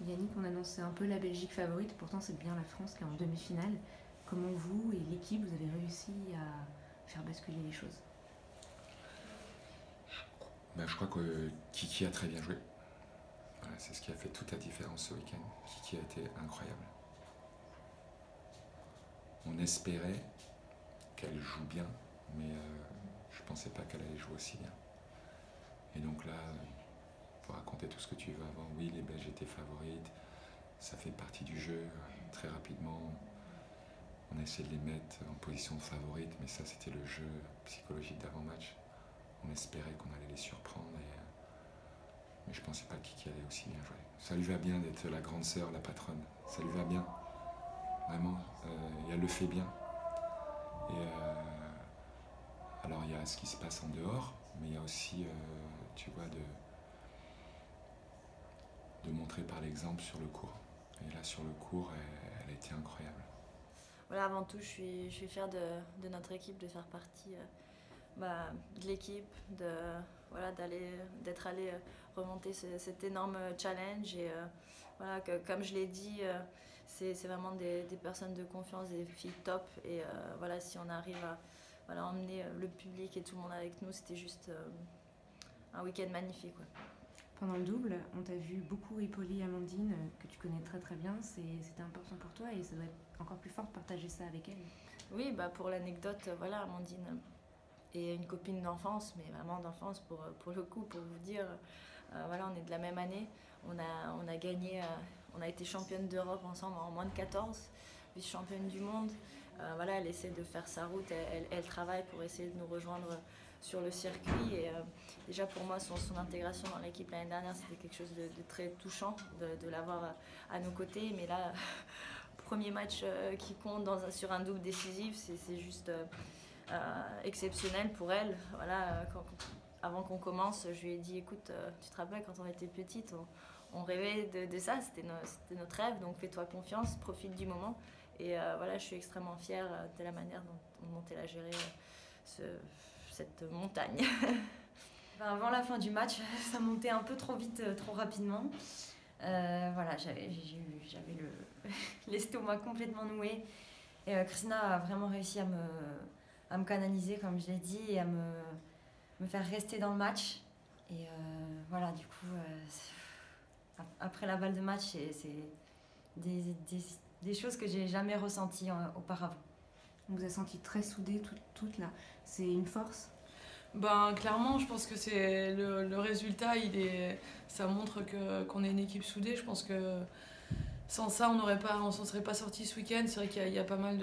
Yannick, on annonçait un peu la Belgique favorite, pourtant c'est bien la France qui est en demi-finale. Comment vous et l'équipe, vous avez réussi à faire basculer les choses? Je crois que Kiki a très bien joué. Voilà, c'est ce qui a fait toute la différence ce week-end. Kiki a été incroyable. On espérait qu'elle joue bien, mais je ne pensais pas qu'elle allait jouer aussi bien. Et donc là, pour raconter tout ce que tu veux avant, oui, les Belges étaient favorites, ça fait partie du jeu. Très rapidement, on a essayé de les mettre en position de favorite, mais ça c'était le jeu psychologique d'avant-match. On espérait qu'on allait les surprendre, mais je ne pensais pas que Kiki allait aussi bien jouer. Ça lui va bien d'être la grande sœur, la patronne, ça lui va bien, vraiment, et elle le fait bien. Et alors il y a ce qui se passe en dehors, mais il y a aussi, tu vois, de montrer par l'exemple sur le court. Et là, sur le court, elle a été incroyable. Voilà, avant tout, je suis fière de notre équipe, de faire partie de l'équipe, voilà, d'être allé remonter cet énorme challenge. Et voilà, comme je l'ai dit, c'est vraiment des personnes de confiance, des filles top. Et voilà, si on arrive à voilà, emmener le public et tout le monde avec nous, c'était juste un week-end magnifique. Ouais. Pendant le double, on t'a vu beaucoup épauler Amandine, que tu connais très très bien. C'était important pour toi et ça doit être encore plus fort de partager ça avec elle. Oui, pour l'anecdote, voilà, Amandine est une copine d'enfance, mais vraiment d'enfance pour le coup, pour vous dire. Voilà, on est de la même année. On a gagné, on a été championne d'Europe ensemble en moins de 14, vice-championne du monde. Voilà, elle essaie de faire sa route, elle travaille pour essayer de nous rejoindre sur le circuit. Et déjà pour moi, son intégration dans l'équipe l'année dernière, c'était quelque chose de très touchant de l'avoir à nos côtés. Mais là, premier match qui compte sur un double décisif, c'est juste exceptionnel pour elle. Voilà, avant qu'on commence, je lui ai dit, écoute, tu te rappelles quand on était petite, on rêvait de ça, c'était notre rêve, donc fais-toi confiance, profite du moment. Et voilà, je suis extrêmement fière de la manière dont elle a géré cette montagne. Avant la fin du match, ça montait un peu trop vite, trop rapidement. Voilà, j'avais l'estomac complètement noué. Et Christina a vraiment réussi à me canaliser, comme je l'ai dit, et à me faire rester dans le match. Et voilà, du coup, après la balle de match, c'est des choses que j'ai jamais ressenties auparavant. On vous a senti très soudées toutes là. C'est une force? Clairement, je pense que c'est le résultat, ça montre qu'on est une équipe soudée. Je pense que sans ça, on s'en serait pas sorti ce week-end. C'est vrai qu'il y a pas mal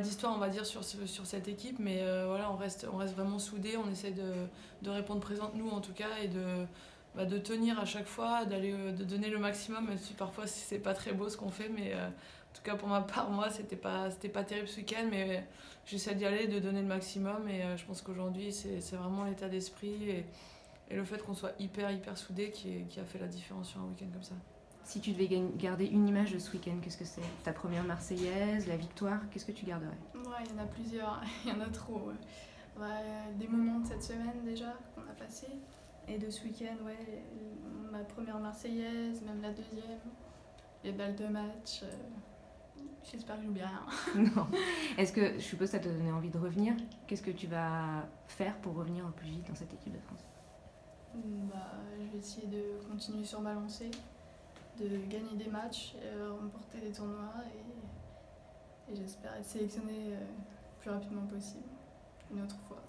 d'histoires, on va dire, sur cette équipe, mais voilà, on reste vraiment soudés. On essaie de répondre présente, nous en tout cas, et de tenir à chaque fois, de donner le maximum, même si parfois c'est pas très beau ce qu'on fait, mais en tout cas pour ma part, moi c'était pas terrible ce week-end, mais j'essaie d'y aller, de donner le maximum, et je pense qu'aujourd'hui c'est vraiment l'état d'esprit et le fait qu'on soit hyper soudés qui a fait la différence sur un week-end comme ça. Si tu devais garder une image de ce week-end, qu'est-ce que c'est? Ta première Marseillaise, la victoire, qu'est-ce que tu garderais? Ouais, il y en a plusieurs, il y en a trop. Ouais. Des moments de cette semaine déjà qu'on a passé, et de ce week-end, ouais, ma première Marseillaise, même la deuxième, les balles de match. J'espère que j'oublie rien. Non. Est-ce que, je suppose, ça t'a donné envie de revenir? Qu'est-ce que tu vas faire pour revenir au plus vite dans cette équipe de France? Je vais essayer de continuer sur ma lancée, de gagner des matchs, remporter des tournois et j'espère être sélectionnée le plus rapidement possible, une autre fois.